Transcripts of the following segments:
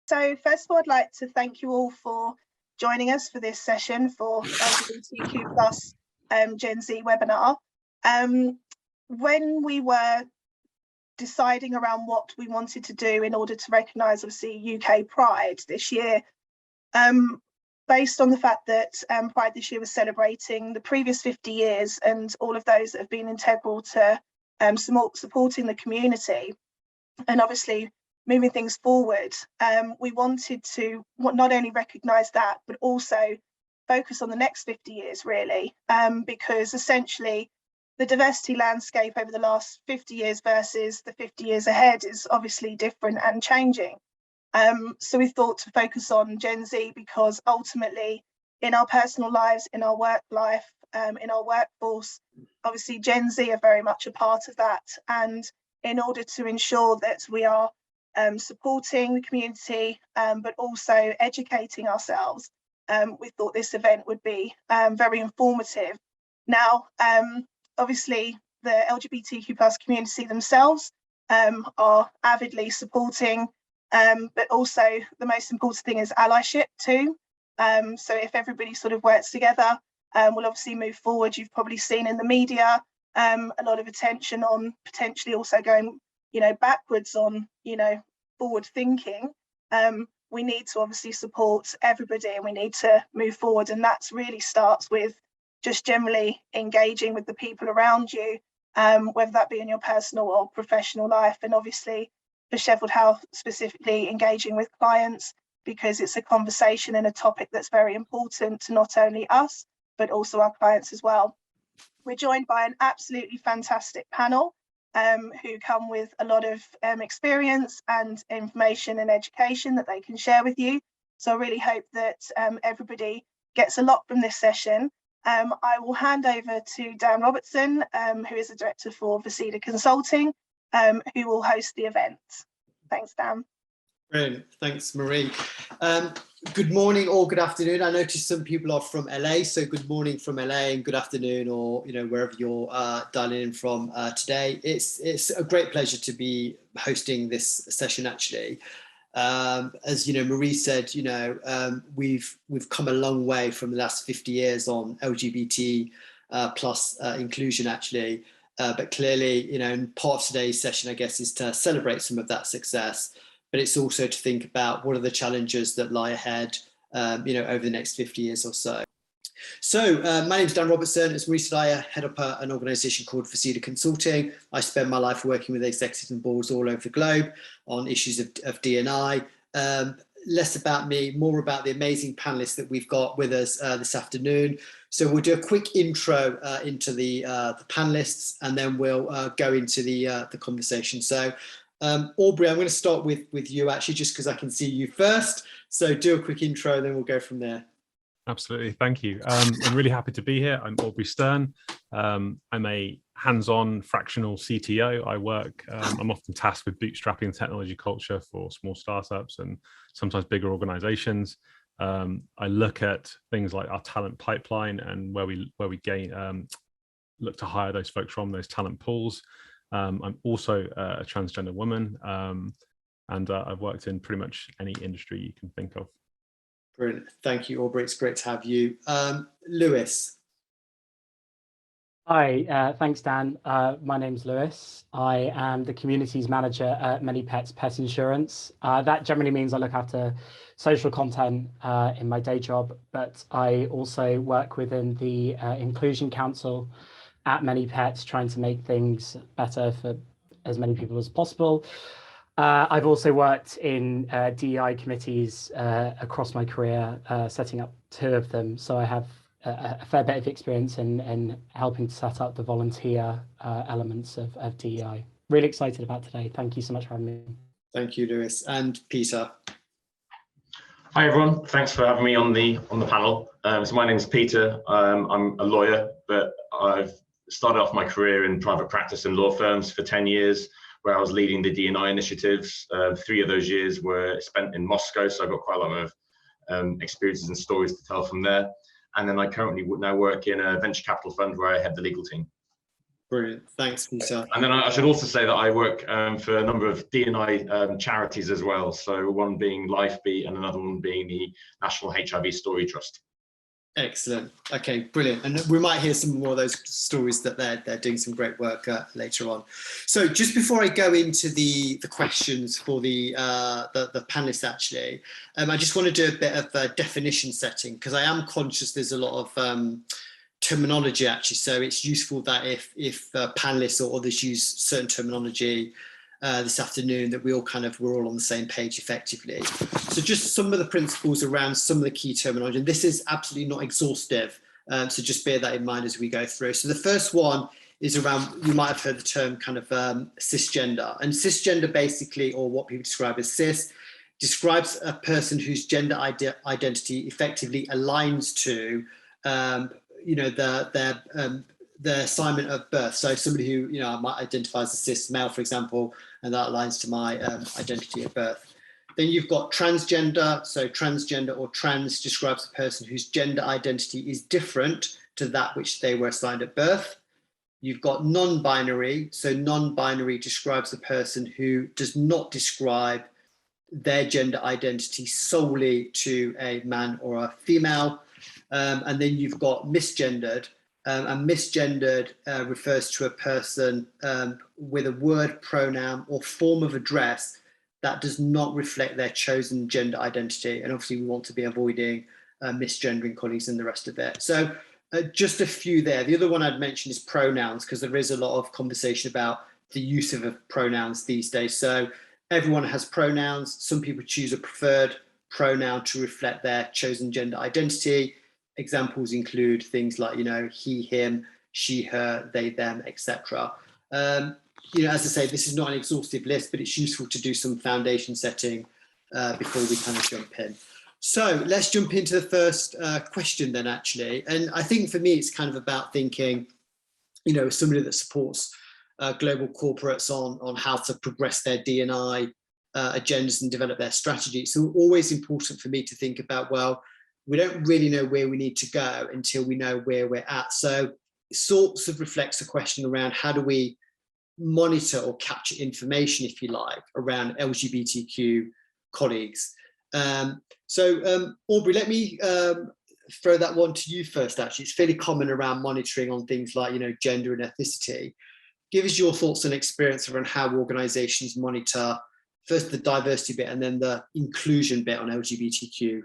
So first of all, I'd like to thank you all for joining us for this session for LGBTQ plus Gen Z webinar. When we were deciding around what we wanted to do in order to recognise, obviously, UK Pride this year, based on the fact that Pride this year was celebrating the previous 50 years and all of those that have been integral to supporting the community, and obviously moving things forward, we wanted to not only recognise that, but also focus on the next 50 years, really, because essentially the diversity landscape over the last 50 years versus the 50 years ahead is obviously different and changing. So we thought to focus on Gen Z because ultimately in our personal lives, in our work life, in our workforce, obviously Gen Z are very much a part of that. And in order to ensure that we are supporting the community, but also educating ourselves, we thought this event would be very informative. Now, obviously, the LGBTQ plus community themselves are avidly supporting, but also the most important thing is allyship too. So if everybody sort of works together, we'll obviously move forward. You've probably seen in the media a lot of attention on potentially also going, backwards on, forward thinking. We need to obviously support everybody and we need to move forward. And that really starts with just generally engaging with the people around you, whether that be in your personal or professional life. And obviously for Sheffield Haworth specifically, engaging with clients, because it's a conversation and a topic that's very important to not only us, but also our clients as well. We're joined by an absolutely fantastic panel who come with a lot of experience and information and education that they can share with you. So I really hope that everybody gets a lot from this session. I will hand over to Dan Robertson, who is the director for Vercida Consulting, who will host the event. Thanks, Dan. Brilliant. Thanks, Marie. Good morning or good afternoon. I noticed some people are from LA, so good morning from LA and good afternoon, or wherever you're dialing in from today. It's a great pleasure to be hosting this session. Actually, as Marie said, we've come a long way from the last 50 years on LGBT plus inclusion, actually. But clearly, part of today's session, I guess, is to celebrate some of that success. But it's also to think about what are the challenges that lie ahead, over the next 50 years or so. So my name is Dan Robertson. As Marie said, I head up an organisation called Vercida Consulting. I spend my life working with executives and boards all over the globe on issues of D&I. Less about me, more about the amazing panellists that we've got with us this afternoon. So we'll do a quick intro into the panellists, and then we'll go into the conversation. So Aubrey, I'm going to start with you actually, just because I can see you first. So do a quick intro, then we'll go from there. Absolutely, thank you. I'm really happy to be here. I'm Aubrey Stearn. I'm a hands-on fractional CTO. I'm often tasked with bootstrapping technology culture for small startups and sometimes bigger organizations. I look at things like our talent pipeline and where we look to hire those folks from those talent pools. I'm also a transgender woman, and I've worked in pretty much any industry you can think of. Brilliant. Thank you, Aubrey. It's great to have you. Lewis. Hi, thanks, Dan. My name's Lewis. I am the communities manager at ManyPets Pet Insurance. That generally means I look after social content in my day job, but I also work within the Inclusion Council at ManyPets, trying to make things better for as many people as possible. I've also worked in DEI committees across my career, setting up 2 of them. So I have a fair bit of experience in helping to set up the volunteer elements of DEI. Really excited about today. Thank you so much for having me. Thank you, Lewis. And Peter. Hi, everyone. Thanks for having me on the panel. So my name is Peter. I'm a lawyer, but I've started off my career in private practice and law firms for 10 years, where I was leading the D&I initiatives. 3 of those years were spent in Moscow, so I've got quite a lot of experiences and stories to tell from there. And then I currently now work in a venture capital fund where I head the legal team. Brilliant. Thanks, Peter. And then I should also say that I work for a number of D&I charities as well. So one being LifeBeat and another one being the National HIV Story Trust. Excellent. Okay, brilliant. And we might hear some more of those stories that they're doing some great work later on. So just before I go into the questions for the panelists, actually, I just want to do a bit of a definition setting, because I am conscious there's a lot of terminology actually, so it's useful that if panelists or others use certain terminology this afternoon, that we're all on the same page effectively. So just some of the principles around some of the key terminology, and this is absolutely not exhaustive, so just bear that in mind as we go through. So the first one is around, you might have heard the term cisgender, and cisgender basically, or what people describe as cis, describes a person whose gender identity effectively aligns to the assignment of birth. So somebody who might identify as a cis male, for example, and that aligns to my identity at birth. Then you've got transgender. So transgender or trans describes a person whose gender identity is different to that which they were assigned at birth. You've got non-binary. So non-binary describes a person who does not describe their gender identity solely to a man or a female. And then you've got misgendered, and misgendered refers to a person with a word, pronoun, or form of address that does not reflect their chosen gender identity. And obviously we want to be avoiding misgendering colleagues and the rest of it. So just a few there. The other one I'd mention is pronouns, because there is a lot of conversation about the use of pronouns these days. So everyone has pronouns. Some people choose a preferred pronoun to reflect their chosen gender identity. Examples include things like, he, him, she, her, they, them, etc. As I say, this is not an exhaustive list, but it's useful to do some foundation setting before we jump in. So let's jump into the first question then, actually. And I think for me, it's about thinking, somebody that supports global corporates on how to progress their D&I agendas and develop their strategy. It's always important for me to think about, well, we don't really know where we need to go until we know where we're at. So it sort of reflects a question around how do we monitor or capture information, if you like, around LGBTQ colleagues. Aubrey, let me throw that one to you first, actually. It's fairly common around monitoring on things like, gender and ethnicity. Give us your thoughts and experience around how organisations monitor first the diversity bit and then the inclusion bit on LGBTQ.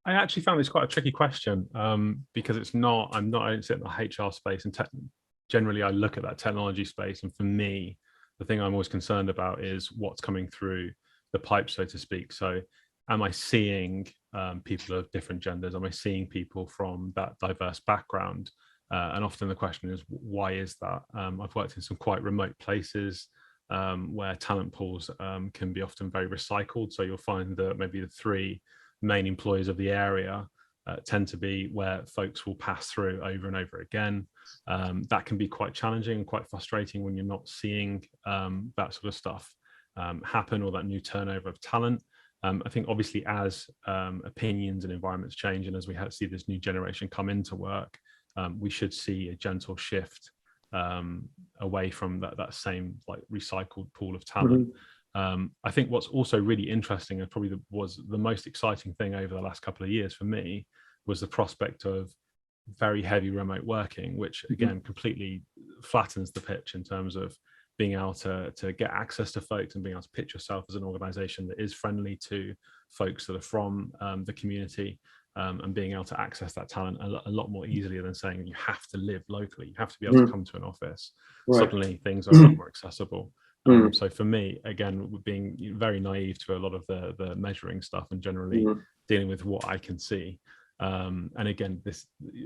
I actually found this quite a tricky question because I don't sit in the HR space, and generally I look at that technology space, and for me, the thing I'm always concerned about is what's coming through the pipe, so to speak. So am I seeing people of different genders? Am I seeing people from that diverse background? And often the question is, why is that? I've worked in some quite remote places where talent pools can be often very recycled. So you'll find that maybe the three main employers of the area tend to be where folks will pass through over and over again. That can be quite challenging and quite frustrating when you're not seeing that sort of stuff happen, or that new turnover of talent. I think obviously as opinions and environments change, and as we see this new generation come into work, we should see a gentle shift away from that same recycled pool of talent. I think what's also really interesting, and probably was the most exciting thing over the last couple of years for me, was the prospect of very heavy remote working, which again completely flattens the pitch in terms of being able to get access to folks and being able to pitch yourself as an organization that is friendly to folks that are from the community, and being able to access that talent a lot more easily than saying you have to live locally, you have to be able to come to an office. Right. Suddenly things are a lot more accessible. So for me, again, being very naive to a lot of the measuring stuff and generally dealing with what I can see. And again,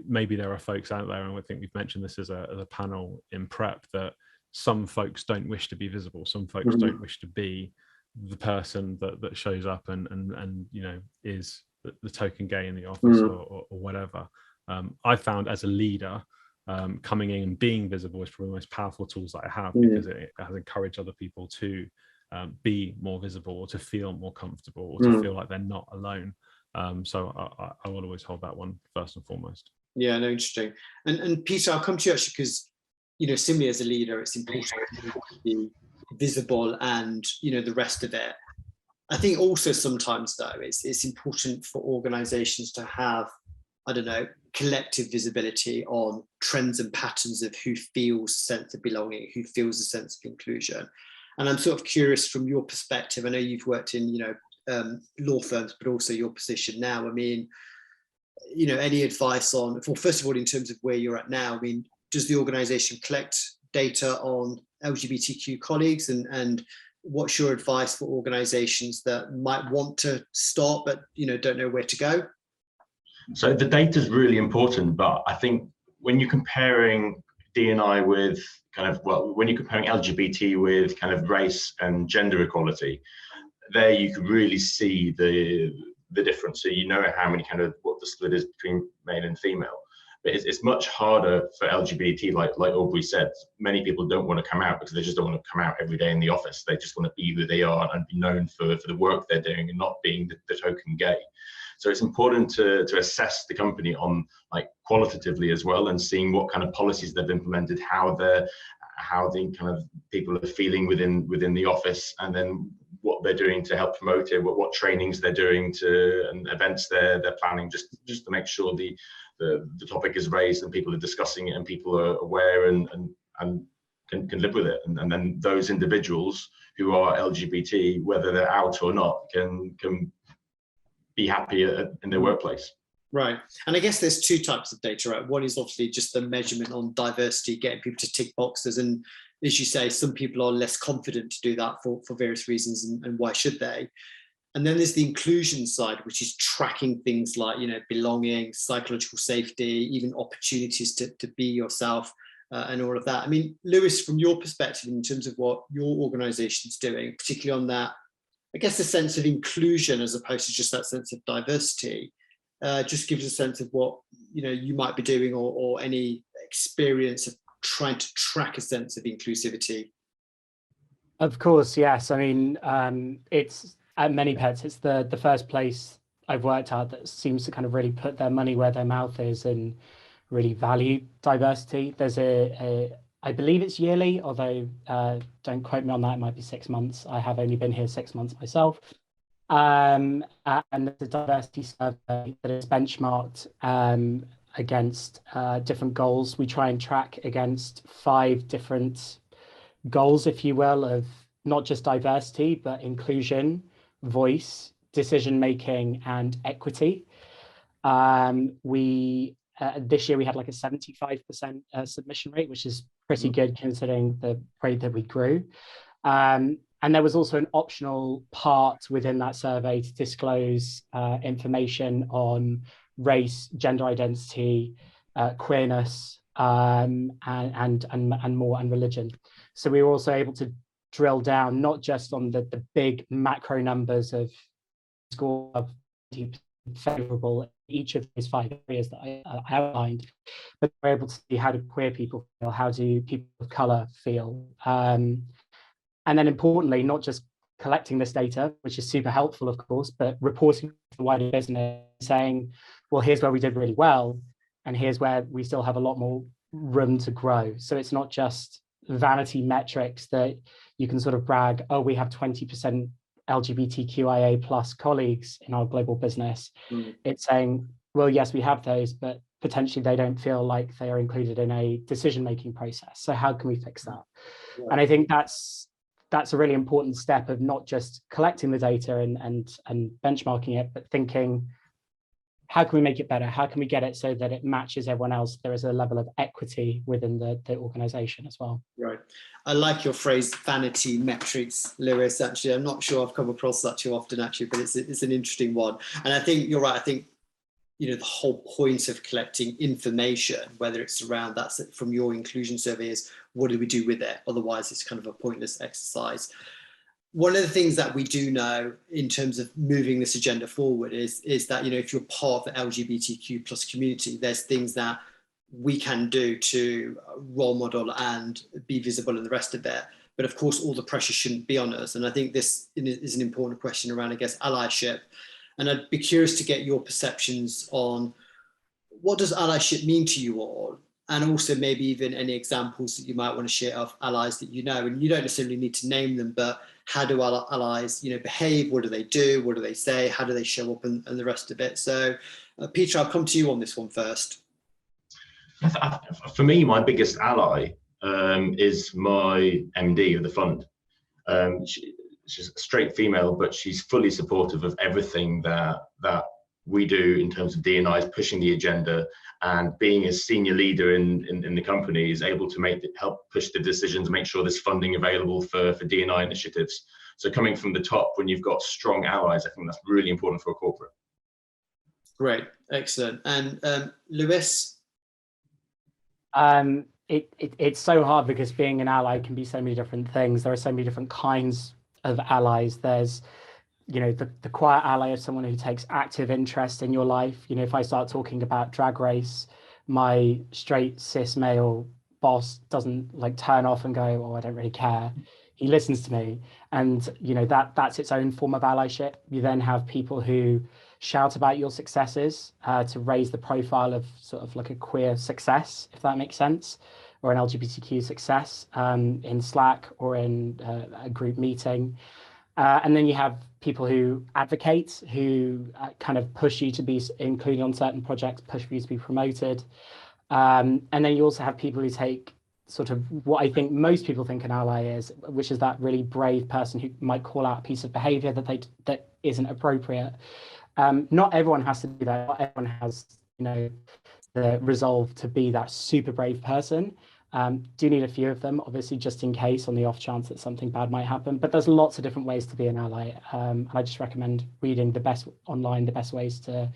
maybe there are folks out there, and I think we've mentioned this as a panel in prep, that some folks don't wish to be visible. Some folks don't wish to be the person that shows up and is the token gay in the office or whatever. I found as a leader, coming in and being visible is probably the most powerful tools that I have, because it has encouraged other people to be more visible, or to feel more comfortable, or to feel like they're not alone. So I will always hold that one first and foremost. Yeah, no, interesting. And Peter, I'll come to you actually, because similarly as a leader, it's important to be visible and, the rest of it. I think also sometimes though, it's important for organizations to have, I don't know, collective visibility on trends and patterns of who feels a sense of belonging, who feels a sense of inclusion. And I'm sort of curious from your perspective, I know you've worked in, law firms, but also your position now. I mean, any advice on, well, first of all, in terms of where you're at now, I mean, does the organization collect data on LGBTQ colleagues, and what's your advice for organizations that might want to start, but, don't know where to go? So the data is really important, but I think when you're comparing D&I with when you're comparing LGBT with kind of race and gender equality, there you can really see the difference. So how many what the split is between male and female. But it's much harder for LGBT, like Aubrey said. Many people don't want to come out because they just don't want to come out every day in the office. They just want to be who they are and be known for the work they're doing and not being the token gay. So it's important to assess the company on qualitatively as well, and seeing what kind of policies they've implemented, how the kind of people are feeling within the office, and then what they're doing to help promote it, what trainings they're doing and events they're planning, just to make sure the topic is raised and people are discussing it and people are aware and can live with it. And then those individuals who are LGBT, whether they're out or not, can be happy in their workplace. Right. And I guess there's two types of data, right? One is obviously just the measurement on diversity, getting people to tick boxes. And as you say, some people are less confident to do that for various reasons, and why should they? And then there's the inclusion side, which is tracking things like, belonging, psychological safety, even opportunities to be yourself, and all of that. I mean, Lewis, from your perspective, in terms of what your organization's doing, particularly on that, I guess, the sense of inclusion as opposed to just that sense of diversity, just gives a sense of what, you might be doing, or any experience of trying to track a sense of inclusivity. Of course, yes. I mean, it's at ManyPets, it's the first place I've worked at that seems to kind of really put their money where their mouth is and really value diversity. There's I believe it's yearly, although don't quote me on that, it might be 6 months. I have only been here 6 months myself. And the diversity survey that is benchmarked against different goals. We try and track against 5 different goals, if you will, of not just diversity, but inclusion, voice, decision-making, and equity. This year we had like a 75% submission rate, which is pretty good considering the rate that we grew. And there was also an optional part within that survey to disclose information on race, gender identity, queerness, and more, and religion. So we were also able to drill down not just on the big macro numbers of score of favourable in each of these 5 areas that I outlined, but we're able to see how do queer people feel, how do people of colour feel, and then importantly, not just collecting this data, which is super helpful, of course, but reporting to the wider business, saying, well, here's where we did really well, and here's where we still have a lot more room to grow. So it's not just vanity metrics that you can sort of brag, oh, we have 20% LGBTQIA plus colleagues in our global business. It's saying, well, yes, we have those, but potentially they don't feel like they are included in a decision-making process. So how can we fix that? Yeah. And I think that's a really important step of not just collecting the data and benchmarking it, but thinking, how can we make it better? How can we get it so that it matches everyone else? There is a level of equity within the organization as well. Right. I like your phrase, vanity metrics, Lewis. Actually, I'm not sure I've come across that too often, actually, but it's an interesting one. And I think you're right. I think, the whole point of collecting information, whether it's around that from your inclusion survey, is what do we do with it? Otherwise, it's kind of a pointless exercise. One of the things that we do know in terms of moving this agenda forward is that, if you're part of the LGBTQ plus community, there's things that we can do to role model and be visible in the rest of it. But of course, all the pressure shouldn't be on us. And I think this is an important question around, I guess, allyship. And I'd be curious to get your perceptions on what does allyship mean to you all? and also maybe even any examples that you might want to share of allies that you know, and you don't necessarily need to name them, but how do allies, behave? What do they do? What do they say? How do they show up, and the rest of it? So, Peter, I'll come to you on this one first. For me, my biggest ally is my MD of the fund. She's a straight female, but she's fully supportive of everything that we do in terms of D&I's pushing the agenda, and being a senior leader in the company is able to help push the decisions, make sure there's funding available for D&I initiatives. So coming from the top, when you've got strong allies, I think that's really important for a corporate. Great, excellent. And Lewis? It's so hard, because being an ally can be so many different things. There are so many different kinds of allies. There's the quiet ally of someone who takes active interest in your life. If I start talking about Drag Race, my straight cis male boss doesn't turn off and go, oh, I don't really care. He listens to me, and that's its own form of allyship. You then have people who shout about your successes to raise the profile of sort of like a queer success, if that makes sense, or an LGBTQ success in Slack or in a group meeting. And then you have people who advocate, who kind of push you to be included on certain projects, push for you to be promoted. And then you also have people who take sort of what I think most people think an ally is, which is that really brave person who might call out a piece of behavior that isn't appropriate. Not everyone has to do that. Not everyone has, the resolve to be that super brave person. Do need a few of them, obviously, just in case, on the off chance that something bad might happen. But there's lots of different ways to be an ally. I just recommend reading the best online, the best ways to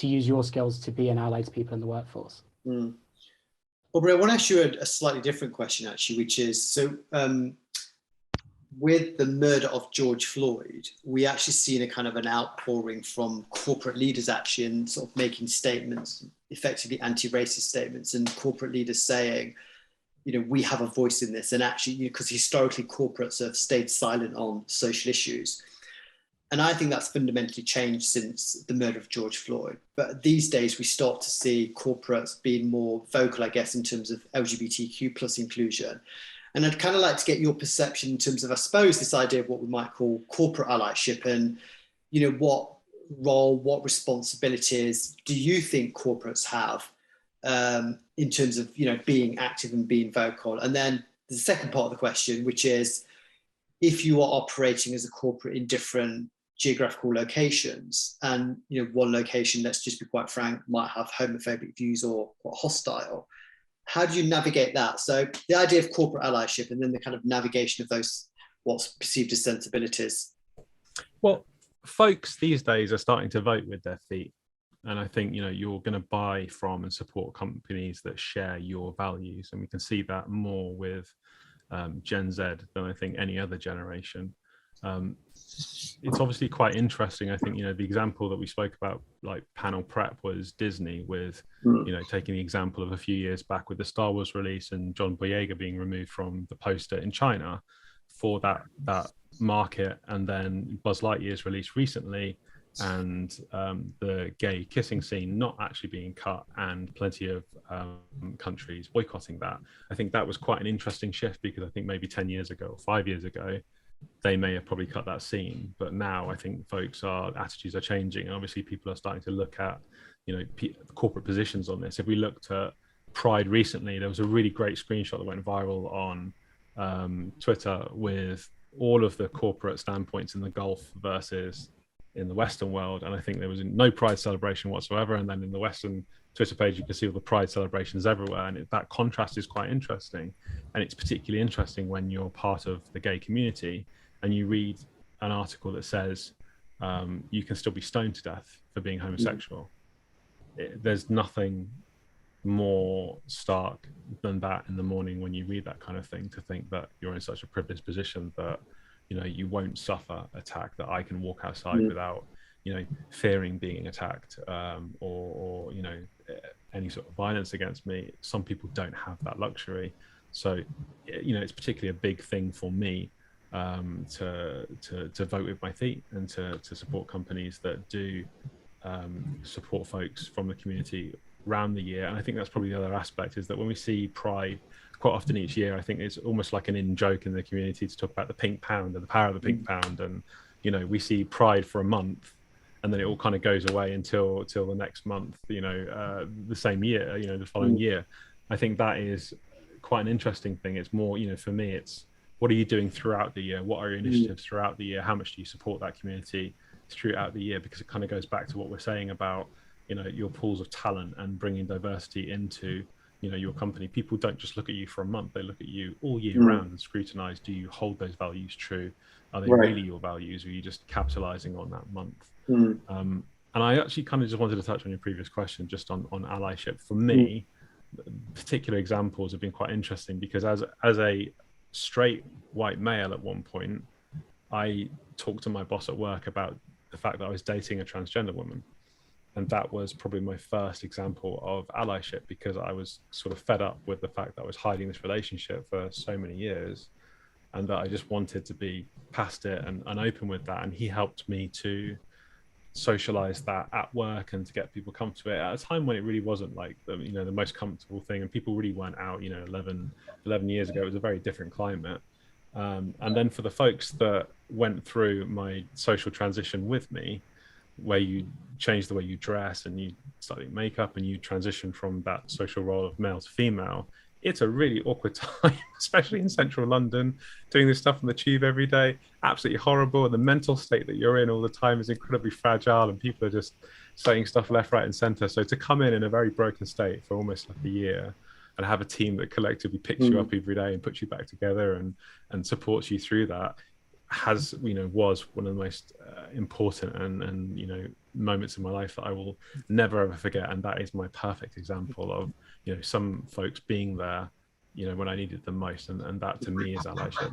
use your skills to be an ally to people in the workforce. Aubrey, I want to ask you a slightly different question, actually, which is, so with the murder of George Floyd, we actually seen a kind of an outpouring from corporate leaders, actually, and sort of making statements, effectively anti-racist statements, and corporate leaders saying, we have a voice in this. And actually, because historically corporates have stayed silent on social issues. And I think that's fundamentally changed since the murder of George Floyd. But these days we start to see corporates being more vocal, I guess, in terms of LGBTQ plus inclusion. And I'd kind of like to get your perception in terms of, I suppose, this idea of what we might call corporate allyship, and, what role, what responsibilities do you think corporates have in terms of, being active and being vocal? And then the second part of the question, which is, if you are operating as a corporate in different geographical locations, and, one location, let's just be quite frank, might have homophobic views or hostile, how do you navigate that? So the idea of corporate allyship, and then the kind of navigation of those, what's perceived as sensibilities. Well, folks these days are starting to vote with their feet. And I think, you're going to buy from and support companies that share your values. And we can see that more with Gen Z than I think any other generation. It's obviously quite interesting. I think, the example that we spoke about, like panel prep, was Disney with, taking the example of a few years back with the Star Wars release and John Boyega being removed from the poster in China for that market. And then Buzz Lightyear's release recently, and the gay kissing scene not actually being cut, and plenty of countries boycotting that. I think that was quite an interesting shift, because I think maybe 10 years ago or 5 years ago, they may have probably cut that scene. But now I think attitudes are changing. And obviously people are starting to look at, corporate positions on this. If we looked at Pride recently, there was a really great screenshot that went viral on Twitter with all of the corporate standpoints in the Gulf versus in the Western world, and I think there was no Pride celebration whatsoever. And then in the Western Twitter page, you can see all the Pride celebrations everywhere, and that contrast is quite interesting. And it's particularly interesting when you're part of the gay community and you read an article that says you can still be stoned to death for being homosexual. There's nothing more stark than that in the morning when you read that kind of thing, to think that you're in such a privileged position that you won't suffer attack, that I can walk outside without, fearing being attacked or any sort of violence against me. Some people don't have that luxury. So, it's particularly a big thing for me to vote with my feet, and to support companies that do support folks from the community, around the year. And I think that's probably the other aspect, is that when we see Pride quite often each year, I think it's almost like an in-joke in the community to talk about the pink pound and the power of the pink pound. And, you know, we see Pride for a month and then it all kind of goes away until the next month, you know, the same year, you know, the following year. I think that is quite an interesting thing. It's more, you know, for me, it's what are you doing throughout the year? What are your initiatives throughout the year? How much do you support that community throughout the year? Because it kind of goes back to what we're saying about, you know, your pools of talent and bringing diversity into, you know, your company. People don't just look at you for a month, they look at you all year round and scrutinize, do you hold those values true? Are they really your values, or are you just capitalizing on that month? And I actually kind of just wanted to touch on your previous question just on allyship. For me, particular examples have been quite interesting, because as a straight white male at one point, I talked to my boss at work about the fact that I was dating a transgender woman. And that was probably my first example of allyship, because I was sort of fed up with the fact that I was hiding this relationship for so many years, and that I just wanted to be past it and open with that. And he helped me to socialize that at work and to get people comfortable at a time when it really wasn't like the, you know, the most comfortable thing, and people really weren't out, you know, 11 years ago. It was a very different climate. And then for the folks that went through my social transition with me, where you change the way you dress and you study makeup and you transition from that social role of male to female, it's a really awkward time, especially in central London, doing this stuff on the tube every day. Absolutely horrible. And the mental state that you're in all the time is incredibly fragile, and people are just saying stuff left, right and center. So to come in a very broken state for almost like a year and have a team that collectively picks you up every day and puts you back together and supports you through that has, you know, was one of the most important and you know, moments in my life that I will never ever forget. And that is my perfect example of, you know, some folks being there, you know, when I needed them most, and that to me is allyship.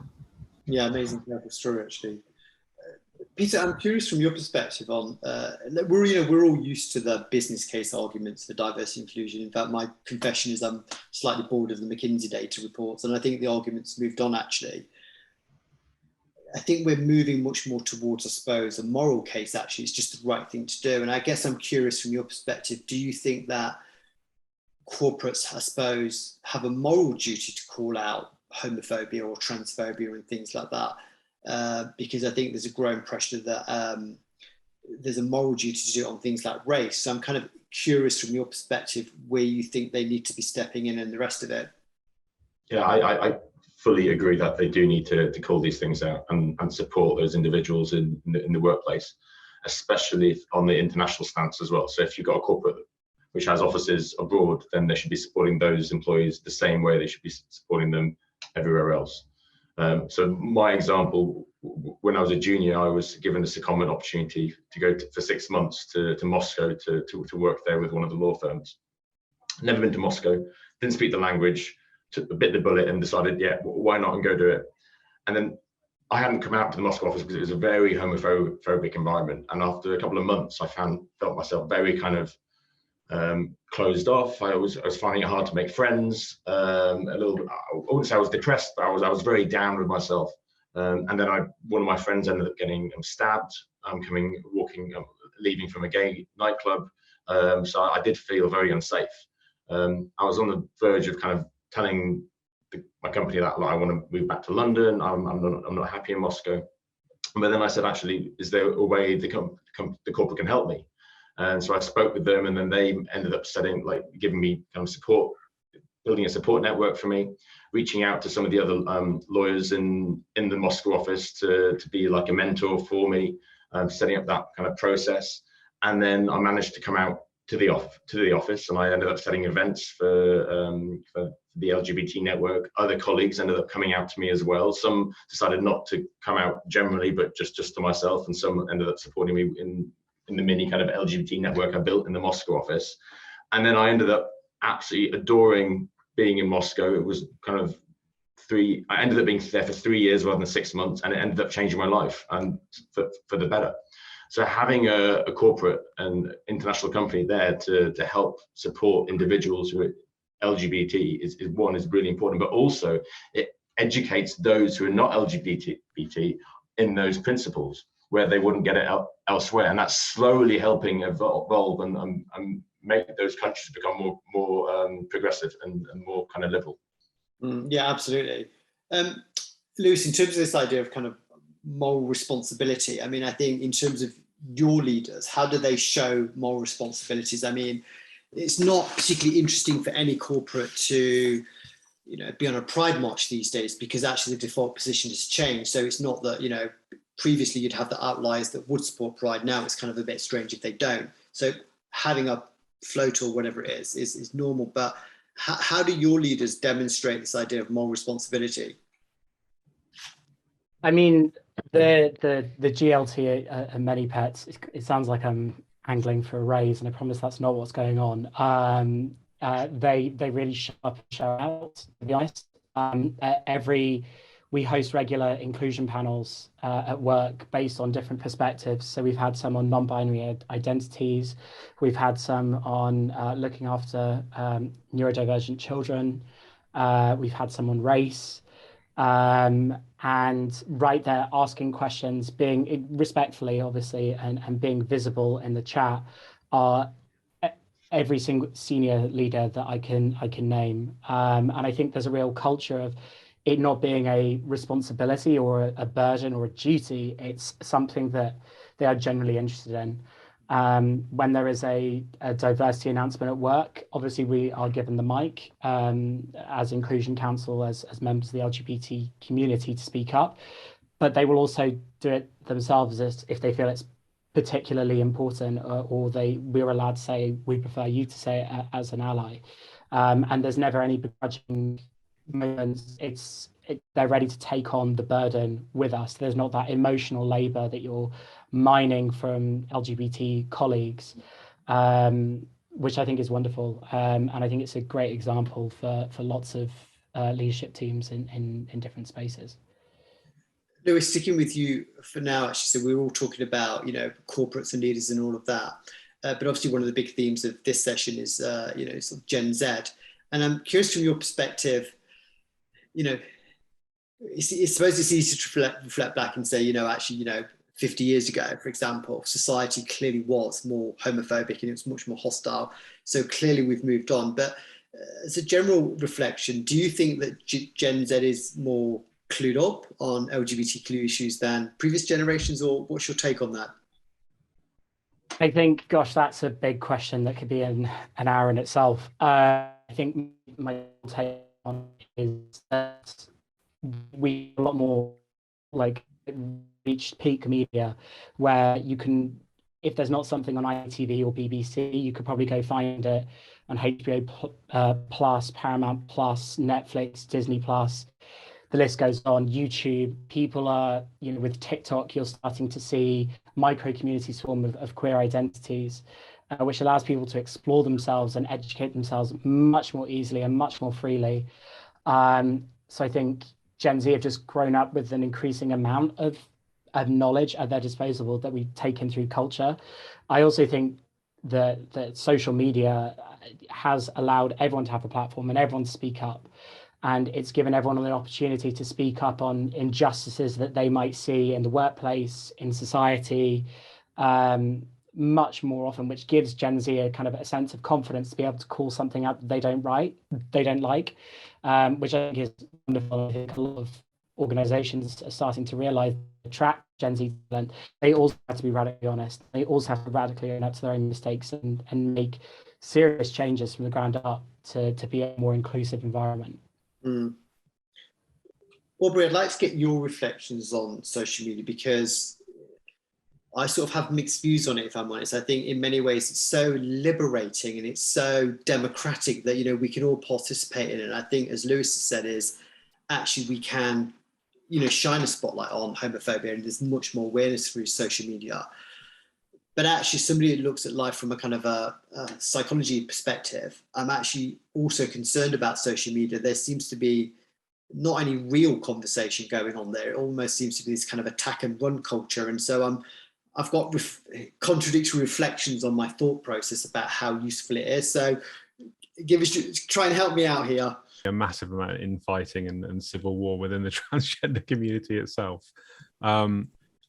Yeah, amazing to have the story actually. Peter, I'm curious from your perspective on we're all used to the business case arguments for diversity and inclusion. In fact, my confession is I'm slightly bored of the McKinsey data reports, and I think the argument's moved on actually. I think we're moving much more towards, I suppose, a moral case. Actually, it's just the right thing to do. And I guess I'm curious from your perspective, do you think that corporates, I suppose, have a moral duty to call out homophobia or transphobia and things like that? Because I think there's a growing pressure that there's a moral duty to do it on things like race. So I'm kind of curious from your perspective where you think they need to be stepping in and the rest of it. Yeah, I fully agree that they do need to call these things out and support those individuals in the workplace, especially on the international stance as well. So if you've got a corporate which has offices abroad, then they should be supporting those employees the same way they should be supporting them everywhere else. So my example, when I was a junior, I was given a secondment opportunity to go for 6 months to Moscow to work there with one of the law firms. Never been to Moscow, didn't speak the language, bit the bullet and decided, yeah, why not, and go do it. And then I hadn't come out to the Moscow office because it was a very homophobic environment. And after a couple of months, I felt myself very kind of closed off. I was finding it hard to make friends. I wouldn't say I was depressed, but I was very down with myself. And then one of my friends ended up getting stabbed. Leaving from a gay nightclub. So I did feel very unsafe. I was on the verge of kind of telling my company that I want to move back to London. I'm not happy in Moscow. But then I said, actually, is there a way the corporate can help me? And so I spoke with them, and then they ended up giving me kind of support, building a support network for me, reaching out to some of the other lawyers in the Moscow office to be like a mentor for me, setting up that kind of process. And then I managed to come out to the office, and I ended up setting events for the LGBT network. Other colleagues ended up coming out to me as well. Some decided not to come out generally, but just to myself, and some ended up supporting me in the mini kind of LGBT network I built in the Moscow office. And then I ended up absolutely adoring being in Moscow. It was kind of I ended up being there for 3 years rather than 6 months, and it ended up changing my life and for the better. So having a corporate and international company there to help support individuals who are LGBT is really important, but also it educates those who are not LGBT in those principles where they wouldn't get it elsewhere, and that's slowly helping evolve. And I'm make those countries become more progressive and more kind of liberal. Yeah, absolutely. Lewis, in terms of this idea of kind of moral responsibility, I mean, I think in terms of your leaders, how do they show moral responsibilities? I mean, it's not particularly interesting for any corporate to, you know, be on a pride march these days, because actually the default position has changed. So it's not that, you know, previously you'd have the outliers that would support pride. Now it's kind of a bit strange if they don't. So having a float or whatever it is normal. But how do your leaders demonstrate this idea of moral responsibility? I mean, the GLT at ManyPets, it sounds like I'm angling for a raise, and I promise that's not what's going on. They really show out, to be honest. We host regular inclusion panels at work based on different perspectives. So we've had some on non-binary identities. We've had some on looking after neurodivergent children. We've had some on race. And right there, asking questions, being respectfully, obviously, and being visible in the chat are every single senior leader that I can name. And I think there's a real culture of it not being a responsibility or a burden or a duty. It's something that they are generally interested in. When there is a diversity announcement at work, obviously we are given the mic as Inclusion Counsel, as members of the LGBT community, to speak up, but they will also do it themselves if they feel it's particularly important, or we're allowed to say, we prefer you to say it as an ally. And there's never any begrudging moments. They're ready to take on the burden with us. There's not that emotional labor that you're mining from LGBT colleagues, which I think is wonderful. And I think it's a great example for lots of leadership teams in different spaces. Lewis, sticking with you for now, actually, so we're all talking about, you know, corporates and leaders and all of that. But obviously one of the big themes of this session is, you know, sort of Gen Z. And I'm curious from your perspective, you know, I suppose it's easy to reflect back and say, you know, actually, you know, 50 years ago, for example, society clearly was more homophobic and it was much more hostile. So clearly we've moved on. But as a general reflection, do you think that Gen Z is more clued up on LGBTQ issues than previous generations, or what's your take on that? I think, gosh, that's a big question that could be an hour in itself. I think my take on it is that we a lot more like reached peak media, where you can, if there's not something on ITV or BBC, you could probably go find it on HBO Plus, Paramount Plus, Netflix, Disney Plus. The list goes on. YouTube, people are, you know, with TikTok, you're starting to see micro communities form of queer identities, which allows people to explore themselves and educate themselves much more easily and much more freely. So I think Gen Z have just grown up with an increasing amount of knowledge at their disposal that we've taken through culture. I also think that social media has allowed everyone to have a platform and everyone to speak up. And it's given everyone an opportunity to speak up on injustices that they might see in the workplace, in society, much more often, which gives Gen Z a kind of a sense of confidence to be able to call something out that they don't like, which I think is wonderful. I think a lot of organizations are starting to realize attract Gen Z talent. They also have to be radically honest. They also have to radically own up to their own mistakes and make serious changes from the ground up to be a more inclusive environment. Aubrey, I'd like to get your reflections on social media, because I sort of have mixed views on it, if I'm honest. I think in many ways it's so liberating and it's so democratic that, you know, we can all participate in it. And I think, as Lewis has said, is actually we can, you know, shine a spotlight on homophobia, and there's much more awareness through social media. But actually, somebody who looks at life from a kind of a psychology perspective, I'm actually also concerned about social media. There seems to be not any real conversation going on there. It almost seems to be this kind of attack and run culture. And so I've got contradictory reflections on my thought process about how useful it is. So try and help me out here. A massive amount of infighting and civil war within the transgender community itself.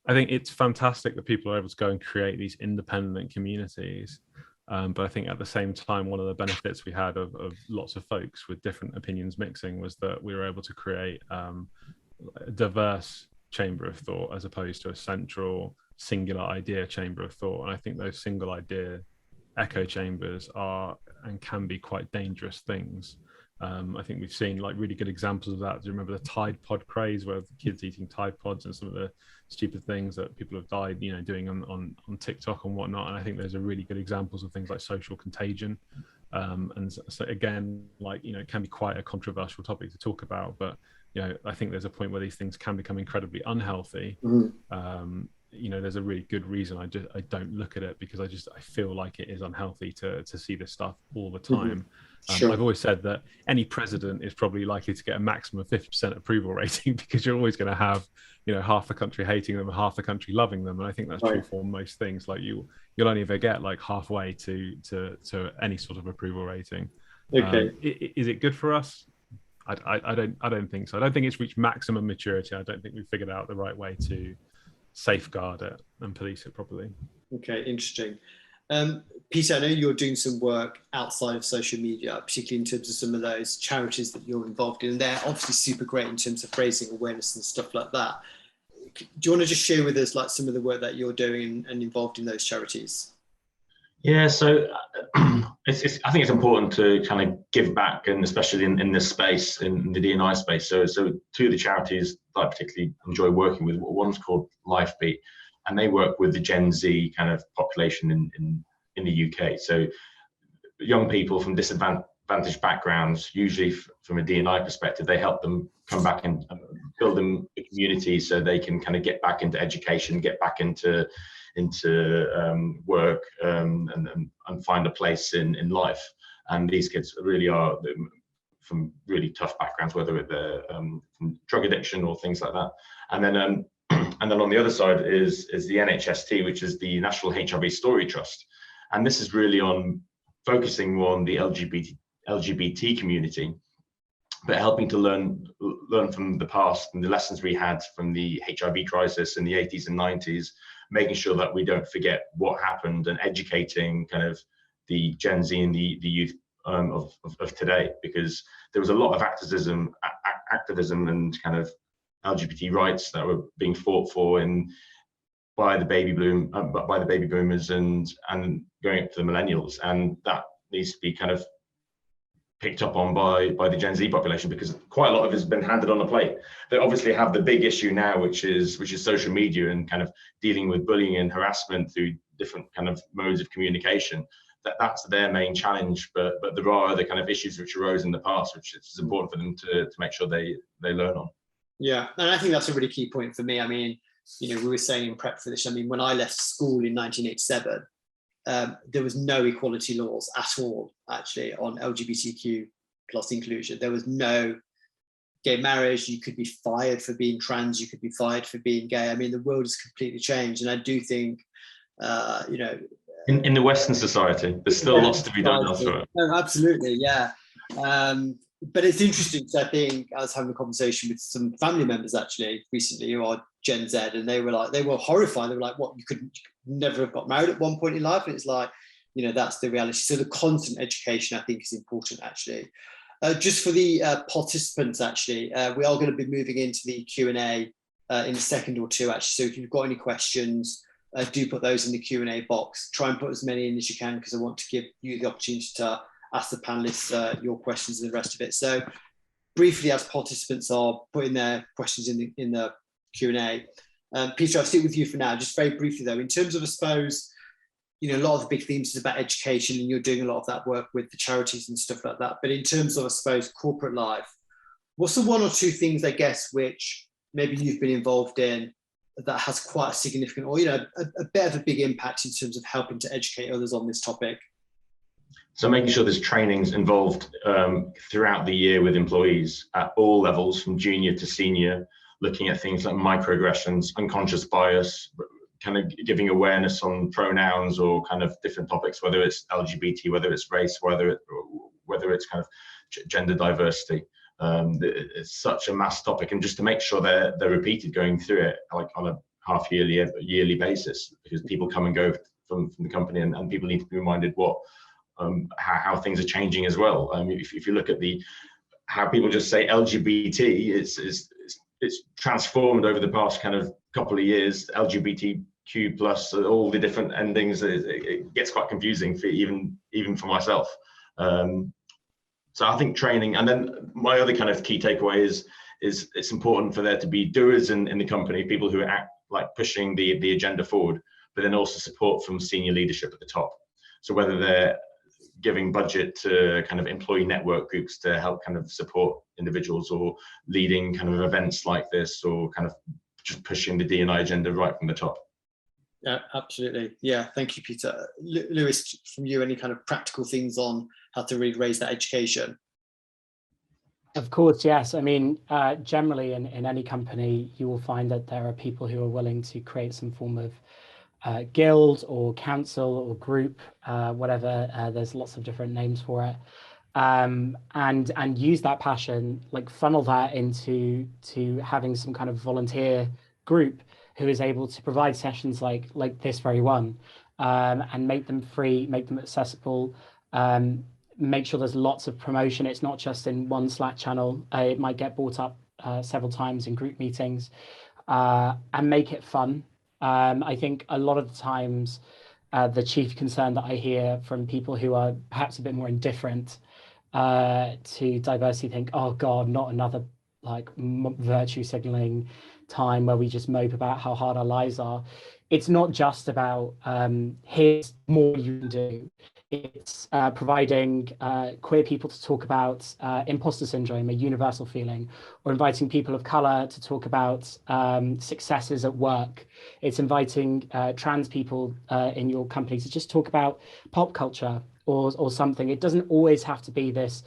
I think it's fantastic that people are able to go and create these independent communities But I think at the same time, one of the benefits we had of lots of folks with different opinions mixing was that we were able to create a diverse chamber of thought as opposed to a central singular idea chamber of thought. And I think those single idea echo chambers are and can be quite dangerous things. I think we've seen like really good examples of that. Do you remember the Tide Pod craze, where the kids eating Tide Pods and some of the stupid things that people have died, doing on TikTok and whatnot? And I think those are really good examples of things like social contagion. And so again, like, it can be quite a controversial topic to talk about, but I think there's a point where these things can become incredibly unhealthy. There's a really good reason I don't look at it, because I feel like it is unhealthy to see this stuff all the time. Sure. I've always said that any president is probably likely to get a maximum of 50% approval rating, because you're always going to have half the country hating them and half the country loving them, and I think that's true for most things. Like you'll only ever get like halfway to any sort of approval rating. Okay. Is it good for us? I don't think so. I don't think it's reached maximum maturity. I don't think we've figured out the right way to safeguard it and police it properly. Okay, interesting. Peter, I know you're doing some work outside of social media, particularly in terms of some of those charities that you're involved in. And they're obviously super great in terms of raising awareness and stuff like that. Do you want to just share with us like some of the work that you're doing and involved in those charities? Yeah, so I think it's important to kind of give back, and especially in this space, in the D&I space. So two of the charities that I particularly enjoy working with, one's called LifeBeat, and they work with the Gen Z kind of population in the UK. So young people from disadvantaged backgrounds, usually from a D&I perspective, they help them come back and build them a community so they can kind of get back into education, get back into work, and find a place in life. And these kids really are from really tough backgrounds, whether they're from drug addiction or things like that. And then on the other side is the NHST, which is the National HIV Story Trust. And this is really on focusing more on the LGBT community, but helping to learn from the past and the lessons we had from the HIV crisis in the 80s and 90s, making sure that we don't forget what happened, and educating kind of the Gen Z and the youth of today, because there was a lot of activism and kind of LGBT rights that were being fought for by the baby boomers and going up to the millennials, and that needs to be kind of picked up on by the Gen Z population, because quite a lot of it has been handed on a plate. They obviously have the big issue now, which is social media and kind of dealing with bullying and harassment through different kind of modes of communication. That's their main challenge, but there are other kind of issues which arose in the past, which is important for them to make sure they learn on. Yeah, and I think that's a really key point for me. I mean, we were saying in prep for this, I mean, when I left school in 1987, there was no equality laws at all, actually, on LGBTQ plus inclusion. There was no gay marriage. You could be fired for being trans. You could be fired for being gay. I mean, the world has completely changed. And I do think, in the Western society, there's still lots to be done elsewhere. No, absolutely, yeah. But it's interesting, because I think I was having a conversation with some family members actually recently who are Gen Z, and they were horrified. They were like, what, you could never have got married at one point in life? And it's like, that's the reality. So the constant education, I think, is important actually. Just for the participants actually, we are going to be moving into the Q&A in a second or two actually. So if you've got any questions, do put those in the Q&A box. Try and put as many in as you can, because I want to give you the opportunity to ask the panelists your questions and the rest of it. So briefly, as participants are putting their questions in the Q&A, Peter, I'll stick with you for now. Just very briefly though, in terms of, I suppose, a lot of the big themes is about education, and you're doing a lot of that work with the charities and stuff like that. But in terms of, I suppose, corporate life, what's the one or two things, I guess, which maybe you've been involved in that has quite a significant, or a bit of a big impact in terms of helping to educate others on this topic? So making sure there's trainings involved throughout the year with employees at all levels, from junior to senior, looking at things like microaggressions, unconscious bias, kind of giving awareness on pronouns or kind of different topics, whether it's LGBT, whether it's race, whether it's kind of gender diversity. It's such a mass topic, and just to make sure they're repeated going through it, like on a yearly basis, because people come and go from the company, and people need to be reminded how things are changing as well. If you look at how people just say LGBT, it's transformed over the past kind of couple of years. LGBTQ plus, all the different endings, it gets quite confusing for even for myself. So I think training, and then my other kind of key takeaway is it's important for there to be doers in the company, people who act like pushing the agenda forward, but then also support from senior leadership at the top. So whether they're giving budget to kind of employee network groups to help kind of support individuals, or leading kind of events like this, or kind of just pushing the D&I agenda right from the top. Yeah, absolutely. Yeah, thank you, Peter. Lewis, from you, any kind of practical things on how to really raise that education? Of course, yes. I mean, generally in any company, you will find that there are people who are willing to create some form of guild or council or group, whatever. There's lots of different names for it, and use that passion, like funnel that into having some kind of volunteer group who is able to provide sessions like this very one, and make them free, make them accessible. Make sure there's lots of promotion. It's not just in one Slack channel. It might get brought up several times in group meetings, and make it fun. I think a lot of the times the chief concern that I hear from people who are perhaps a bit more indifferent to diversity think, oh God, not another like virtue signaling time where we just mope about how hard our lives are. It's not just about here's more you can do. It's providing queer people to talk about imposter syndrome, a universal feeling, or inviting people of color to talk about successes at work. It's inviting trans people in your company to just talk about pop culture or something. It doesn't always have to be this,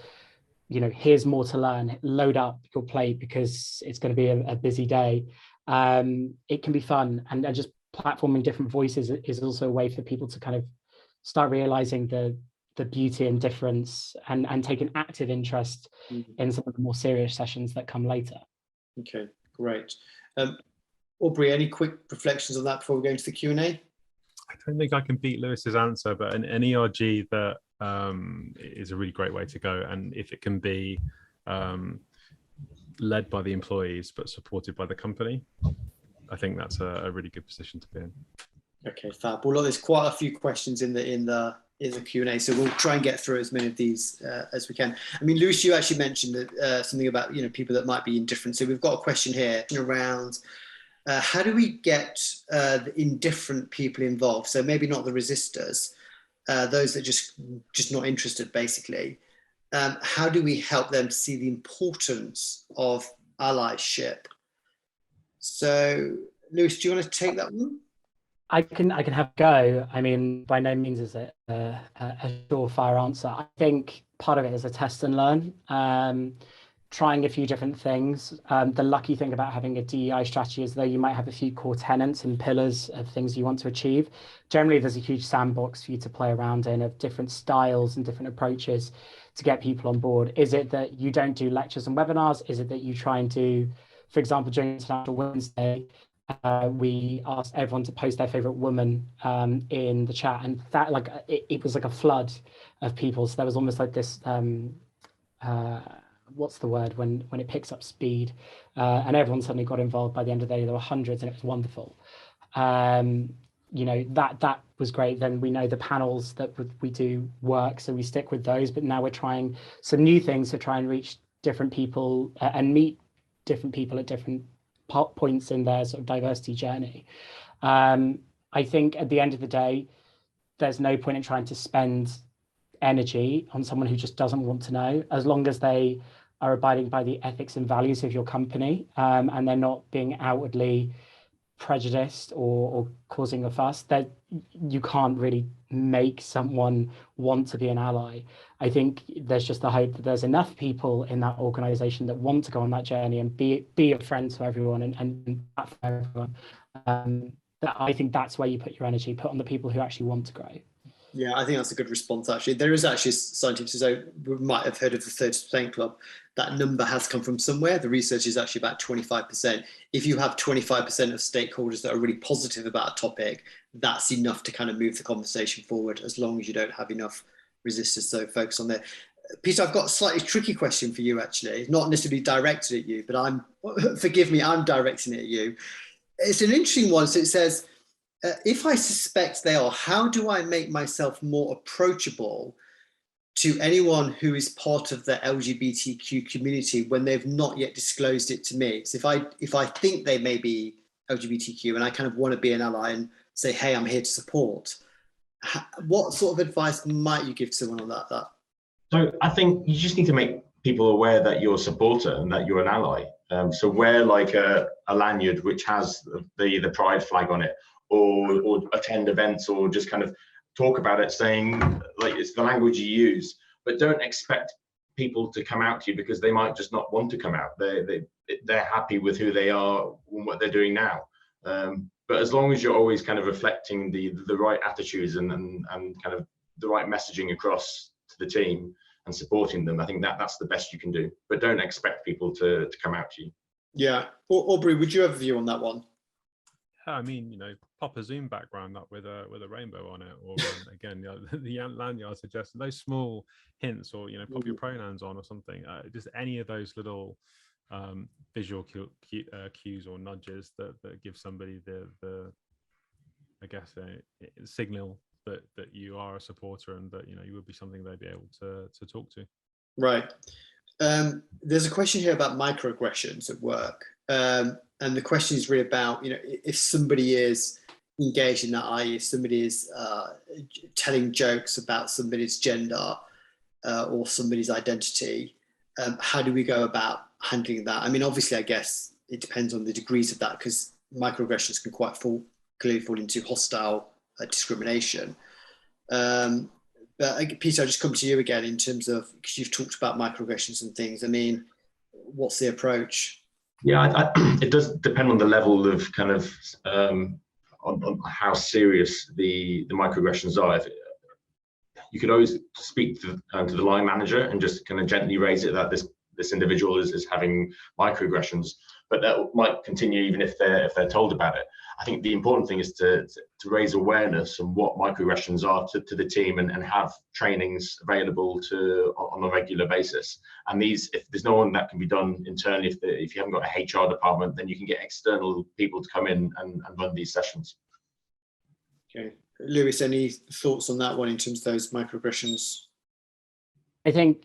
here's more to learn, load up your plate because it's going to be a busy day. It can be fun, and just platforming different voices is also a way for people to kind of start realizing the beauty and difference, and take an active interest in some of the more serious sessions that come later. Okay, great. Aubrey, any quick reflections on that before we go into the Q&A? I don't think I can beat Lewis's answer, but an ERG that is a really great way to go. And if it can be led by the employees but supported by the company, I think that's a really good position to be in. Okay, fab. Well, there's quite a few questions in the Q&A, so we'll try and get through as many of these as we can. I mean, Lewis, you actually mentioned that, something about people that might be indifferent. So we've got a question here around how do we get the indifferent people involved? So maybe not the resistors, those that just not interested, basically. How do we help them see the importance of allyship? So, Lewis, do you want to take that one? I can have a go. I mean, by no means is it a surefire answer. I think part of it is a test and learn, trying a few different things. The lucky thing about having a DEI strategy is though you might have a few core tenets and pillars of things you want to achieve, generally there's a huge sandbox for you to play around in of different styles and different approaches to get people on board. Is it that you don't do lectures and webinars? Is it that you try and do, for example, during International Women's Day, we asked everyone to post their favorite woman in the chat, and that it was like a flood of people. So there was almost like this what's the word when it picks up speed, and everyone suddenly got involved. By the end of the day there were hundreds, and it was wonderful. That was great. Then we know the panels that we do work, so we stick with those, but now we're trying some new things to try and reach different people and meet different people at different points in their sort of diversity journey. I think at the end of the day, there's no point in trying to spend energy on someone who just doesn't want to know, as long as they are abiding by the ethics and values of your company, and they're not being outwardly prejudiced or causing a fuss. That you can't really make someone want to be an ally. I think there's just the hope that there's enough people in that organization that want to go on that journey and be a friend to everyone and for everyone. That I think that's where you put your energy, put on the people who actually want to grow. Yeah, I think that's a good response, actually. There is actually scientific, so we might have heard of the 30% club. That number has come from somewhere. The research is actually about 25%. If you have 25% of stakeholders that are really positive about a topic, that's enough to kind of move the conversation forward, as long as you don't have enough resistance. So focus on there. Peter, I've got a slightly tricky question for you, actually. Not necessarily directed at you, but forgive me, I'm directing it at you. It's an interesting one. So it says, if I suspect they are, how do I make myself more approachable to anyone who is part of the LGBTQ community when they've not yet disclosed it to me? So if I think they may be LGBTQ and I kind of want to be an ally and say, hey, I'm here to support, what sort of advice might you give to someone on that? So I think you just need to make people aware that you're a supporter and that you're an ally. So wear like a lanyard which has the pride flag on it, or attend events, or just kind of talk about it, saying, like, it's the language you use, but don't expect people to come out to you, because they might just not want to come out. They're happy with who they are and what they're doing now. But as long as you're always kind of reflecting the right attitudes and kind of the right messaging across to the team and supporting them, I think that's the best you can do. But don't expect people to come out to you. Yeah. Aubrey, would you have a view on that one? I mean, pop a Zoom background up with a rainbow on it, or again, the lanyard suggests those small hints, or pop your pronouns on or something. Just any of those little visual cues or nudges that give somebody the I guess a signal that you are a supporter, and that you would be something they'd be able to talk to. Right. There's a question here about microaggressions at work. And the question is really about, if somebody is engaged in that, i.e. if somebody is telling jokes about somebody's gender or somebody's identity, how do we go about handling that? I mean, obviously, I guess it depends on the degrees of that, because microaggressions can quite clearly fall into hostile discrimination. But Peter, I'll just come to you again in terms of, because you've talked about microaggressions and things. I mean, what's the approach? Yeah, it does depend on the level of kind of on how serious the microaggressions are. You could always speak to the line manager and just kind of gently raise it that this individual is having microaggressions, but that might continue even if they're told about it. I think the important thing is to raise awareness on what microaggressions are to the team, and have trainings available on a regular basis. And if there's no one that can be done internally, if you haven't got a HR department, then you can get external people to come in and run these sessions. Okay, Lewis, any thoughts on that one in terms of those microaggressions? I think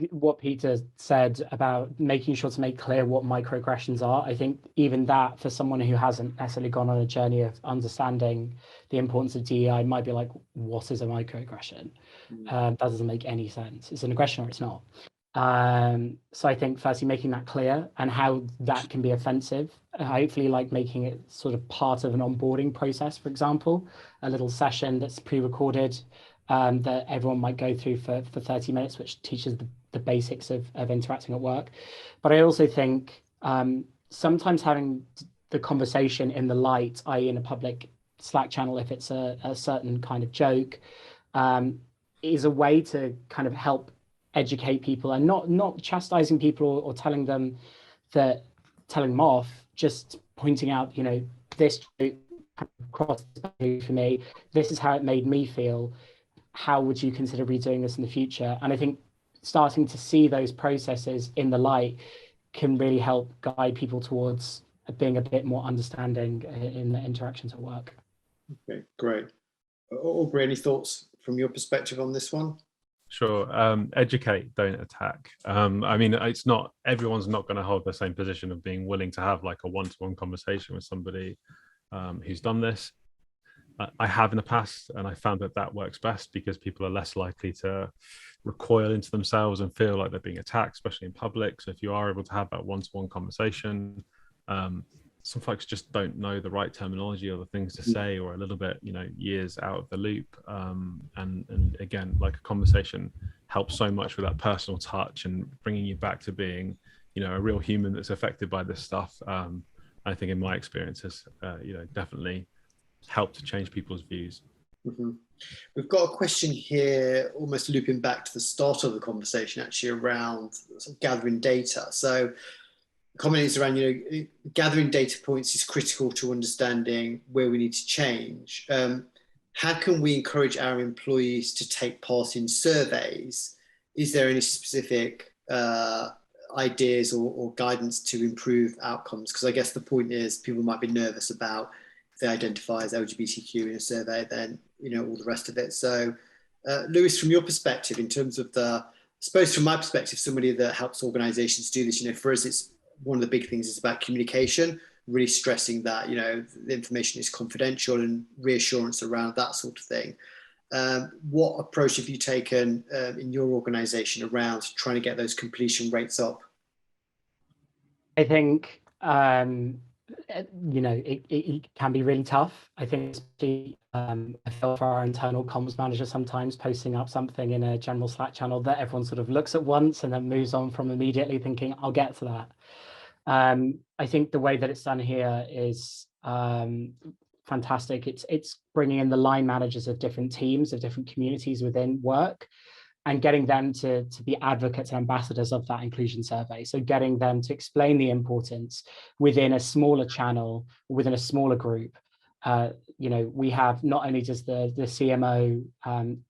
what Peter said about making sure to make clear what microaggressions are, I think even that, for someone who hasn't necessarily gone on a journey of understanding the importance of DEI, might be like, what is a microaggression? That doesn't make any sense. It's an aggression or it's not. So I think firstly making that clear, and how that can be offensive, hopefully like making it sort of part of an onboarding process, for example, a little session that's pre-recorded, that everyone might go through for 30 minutes, which teaches the basics of interacting at work. But I also think sometimes having the conversation in the light, i.e. in a public Slack channel, if it's a certain kind of joke, is a way to kind of help educate people, and not chastising people or telling them off, just pointing out, this joke crossed for me, this is how it made me feel. How would you consider redoing this in the future? And I think starting to see those processes in the light can really help guide people towards being a bit more understanding in the interactions at work. Okay, great. Aubrey, any thoughts from your perspective on this one? Sure. Educate, don't attack. I mean, everyone's not going to hold the same position of being willing to have like a one-to-one conversation with somebody who's done this. I have in the past, and I found that works best, because people are less likely to recoil into themselves and feel like they're being attacked, especially in public. So if you are able to have that one-to-one conversation, some folks just don't know the right terminology or the things to say, or a little bit, years out of the loop. And again, like a conversation helps so much with that personal touch and bringing you back to being, a real human that's affected by this stuff. I think in my experience has, definitely helped to change people's views. Mhm. We've got a question here, almost looping back to the start of the conversation, actually, around sort of gathering data. So the comment is around, gathering data points is critical to understanding where we need to change. How can we encourage our employees to take part in surveys? Is there any specific ideas or guidance to improve outcomes? Because I guess the point is people might be nervous about if they identify as LGBTQ in a survey, then all the rest of it. So Lewis, from your perspective, in terms of I suppose from my perspective, somebody that helps organizations do this, for us, it's one of the big things is about communication, really stressing that, the information is confidential and reassurance around that sort of thing. What approach have you taken in your organization around trying to get those completion rates up? I think, it can be really tough. I think especially, I feel for our internal comms manager sometimes posting up something in a general Slack channel that everyone sort of looks at once and then moves on from immediately thinking, I'll get to that. I think the way that it's done here is fantastic. It's bringing in the line managers of different teams, of different communities within work, and getting them to be advocates and ambassadors of that inclusion survey. So getting them to explain the importance within a smaller channel, within a smaller group. We have not only does the CMO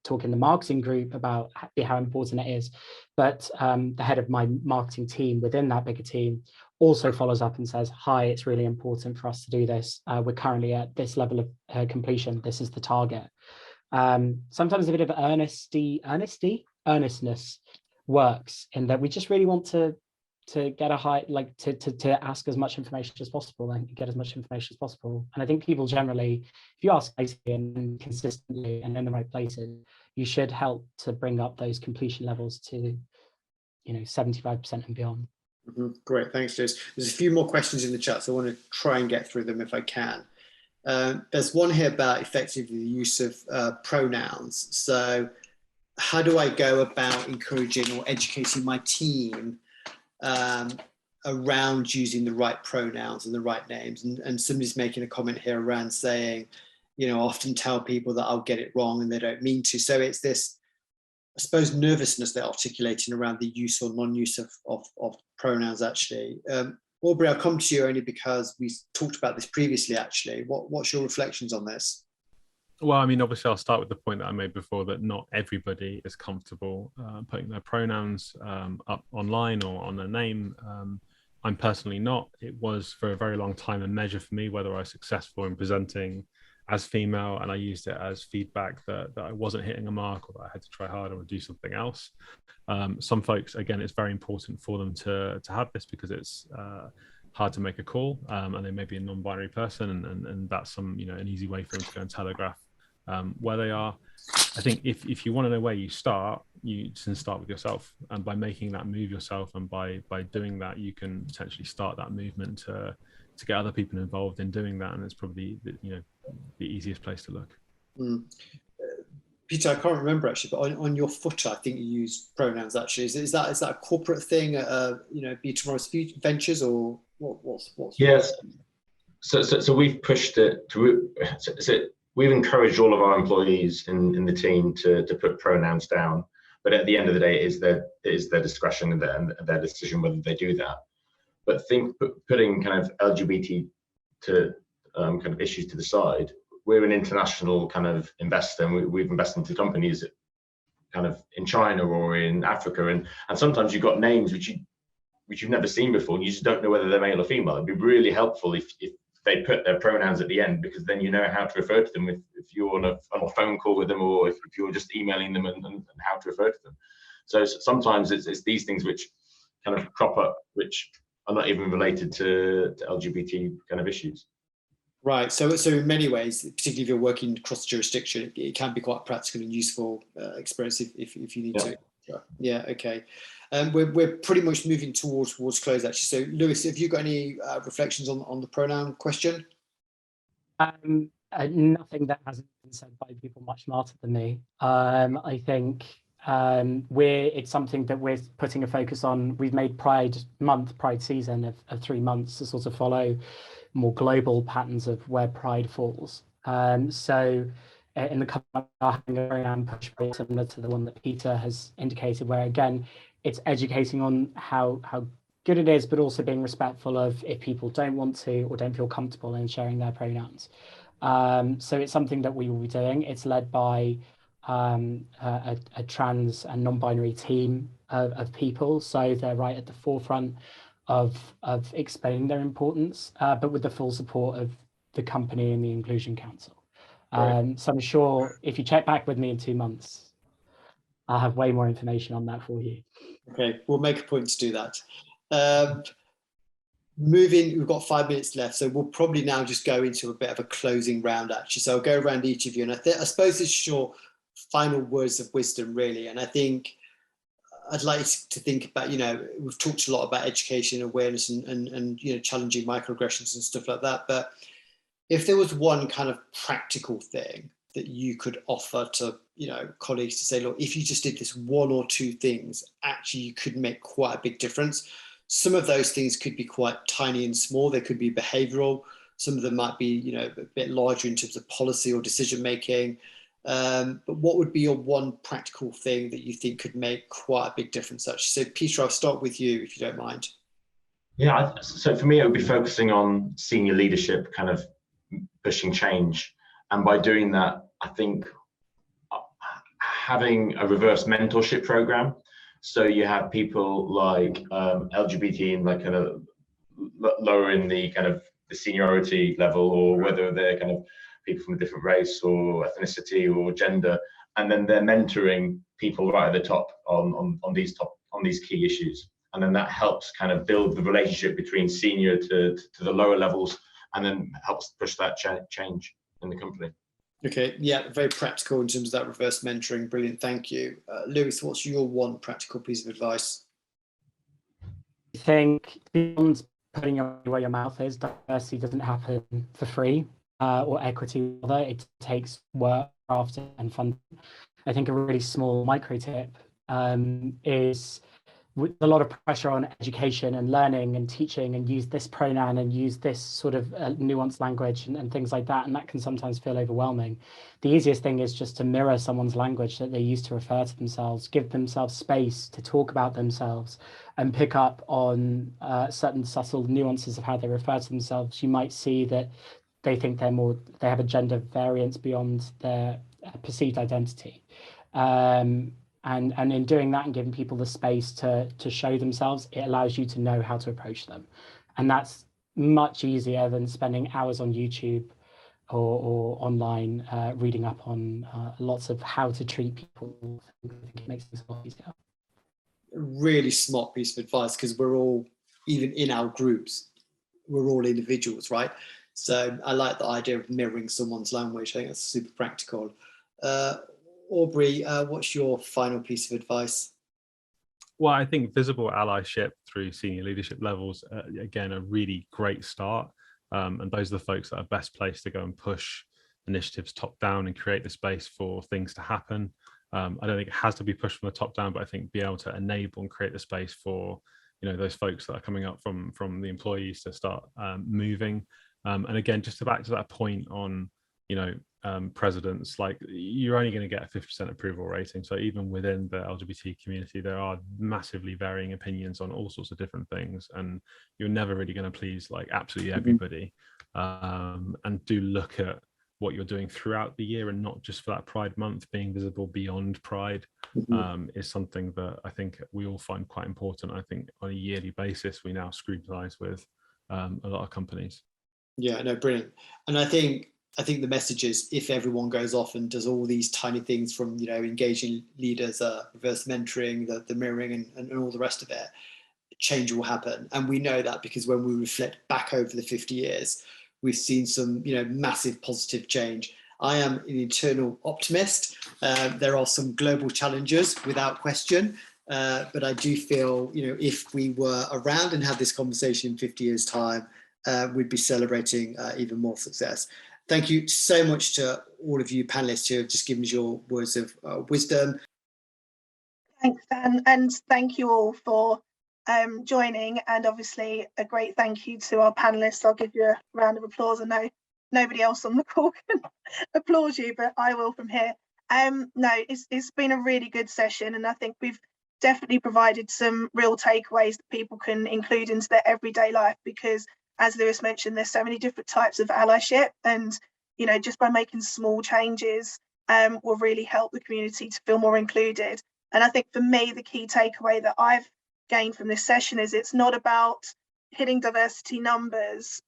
talk in the marketing group about how important it is, but the head of my marketing team within that bigger team also follows up and says, hi, it's really important for us to do this. We're currently at this level of completion. This is the target. Sometimes a bit of earnestness works in that we just really want to get a high, to ask as much information as possible and get as much information as possible. And I think people generally, if you ask nicely and consistently and in the right places, you should help to bring up those completion levels to 75% and beyond. Mm-hmm. Great, thanks, Jess. There's a few more questions in the chat, so I want to try and get through them if I can. There's one here about effectively the use of pronouns. So how do I go about encouraging or educating my team around using the right pronouns and the right names? And somebody's making a comment here around saying, often tell people that I'll get it wrong and they don't mean to. So it's this, I suppose, nervousness they're articulating around the use or non-use of pronouns, actually. Aubrey, I'll come to you only because we talked about this previously, actually. What's your reflections on this? Well, I mean, obviously, I'll start with the point that I made before, that not everybody is comfortable putting their pronouns up online or on their name. I'm personally not. It was for a very long time a measure for me whether I was successful in presenting as female, and I used it as feedback that I wasn't hitting a mark or that I had to try harder or do something else. Some folks, again, it's very important for them to have this because it's hard to make a call, and they may be a non-binary person, and that's an easy way for them to go and telegraph where they are. I think if you want to know where you start, you can start with yourself, and by making that move yourself, and by doing that, you can potentially start that movement to get other people involved in doing that, and it's probably the easiest place to look. Peter, I can't remember actually, but on your footer, I think you use pronouns. Actually, is that a corporate thing? Btomorrow's Ventures, or what's? Yes. So we've pushed it to. So we've encouraged all of our employees in the team to put pronouns down, but at the end of the day, it is their discretion and their decision whether they do that. But putting kind of LGBT to kind of issues to the side, we're an international kind of investor, and we've invested into companies kind of in China or in Africa, and sometimes you've got names which you've never seen before, and you just don't know whether they're male or female. It'd be really helpful if they put their pronouns at the end, because then you know how to refer to them if you're on a phone call with them, or if you're just emailing them and how to refer to them. So sometimes it's these things which kind of crop up, which are not even related to LGBT kind of issues. Right. So in many ways, particularly if you're working across jurisdiction, it can be quite a practical and useful experience if you need to. Yeah. Okay. We're pretty much moving towards close, actually. So Lewis, have you got any reflections on the pronoun question? Nothing that hasn't been said by people much smarter than me. I think it's something that we're putting a focus on. We've made Pride season of 3 months to sort of follow more global patterns of where Pride falls. So in the company are having a program push very similar to the one that Peter has indicated, where again, it's educating on how good it is, but also being respectful of if people don't want to or don't feel comfortable in sharing their pronouns. So it's something that we will be doing. It's led by a trans and non-binary team of people, so they're right at the forefront of explaining their importance, but with the full support of the company and the Inclusion Council. So I'm sure if you check back with me in 2 months, I'll have way more information on that for you. Okay, we'll make a point to do that. We've got 5 minutes left, so we'll probably now just go into a bit of a closing round, actually. So I'll go around each of you, and I suppose it's your final words of wisdom, really. And I think I'd like to think about, we've talked a lot about education, awareness, and challenging microaggressions and stuff like that. But if there was one kind of practical thing that you could offer to, colleagues to say, look, if you just did this 1 or 2 things, actually you could make quite a big difference. Some of those things could be quite tiny and small. They could be behavioral. Some of them might be, a bit larger in terms of policy or decision making. But what would be your one practical thing that you think could make quite a big difference? Actually, so Peter, I'll start with you if you don't mind. Yeah, so for me, it would be focusing on senior leadership, kind of pushing change. And by doing that, I think having a reverse mentorship program. So you have people like LGBT and like kind of lower in the kind of the seniority level, or whether they're kind of people from a different race or ethnicity or gender, and then they're mentoring people right at the top on these key issues. And then that helps kind of build the relationship between senior to the lower levels, and then helps push that change in the company. Okay, yeah, very practical in terms of that reverse mentoring. Brilliant, thank you. Lewis, what's your one practical piece of advice? I think beyond putting where your mouth is, diversity doesn't happen for free, or equity, rather. It takes work, craft, and funding. I think a really small micro tip is, with a lot of pressure on education and learning and teaching, and use this pronoun and use this sort of nuanced language and things like that, and that can sometimes feel overwhelming. The easiest thing is just to mirror someone's language that they use to refer to themselves, give themselves space to talk about themselves, and pick up on certain subtle nuances of how they refer to themselves. You might see that they think they have a gender variance beyond their perceived identity. And in doing that and giving people the space to show themselves, it allows you to know how to approach them. And that's much easier than spending hours on YouTube or online reading up on lots of how to treat people. I think it makes things a lot easier. A really smart piece of advice, because we're all, even in our groups, we're all individuals, right? So I like the idea of mirroring someone's language. I think that's super practical. Aubrey, what's your final piece of advice? Well, I think visible allyship through senior leadership levels, again, a really great start. And those are the folks that are best placed to go and push initiatives top down and create the space for things to happen. I don't think it has to be pushed from the top down, but I think be able to enable and create the space for, those folks that are coming up from the employees to start moving. And again, just to back to that point on, presidents, like, you're only going to get a 50% approval rating. So even within the LGBT community, there are massively varying opinions on all sorts of different things, and you're never really going to please like absolutely everybody. And do look at what you're doing throughout the year, and not just for that Pride Month. Being visible beyond Pride is something that I think we all find quite important. I think on a yearly basis, we now scrutinize with a lot of companies. Yeah, no, brilliant. And I think the message is, if everyone goes off and does all these tiny things, from engaging leaders, reverse mentoring, the mirroring, and all the rest of it, change will happen. And we know that because when we reflect back over the 50 years, we've seen some massive positive change. I am an eternal optimist. There are some global challenges without question, but I do feel if we were around and had this conversation in 50 years time, we'd be celebrating even more success. Thank you so much to all of you panelists who have just given us your words of wisdom. Thanks, Dan, and thank you all for joining, and obviously a great thank you to our panelists. I'll give you a round of applause. I know nobody else on the call can applaud you, but I will from here. No, it's been a really good session, and I think we've definitely provided some real takeaways that people can include into their everyday life, because as Lewis mentioned, there's so many different types of allyship, and just by making small changes will really help the community to feel more included. And I think for me, the key takeaway that I've gained from this session is it's not about hitting diversity numbers.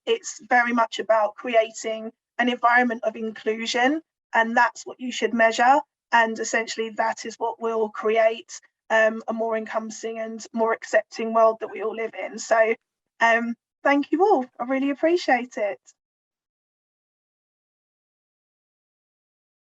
It's very much about creating an environment of inclusion, and that's what you should measure. And essentially that is what will create a more encompassing and more accepting world that we all live in. So thank you all. I really appreciate it.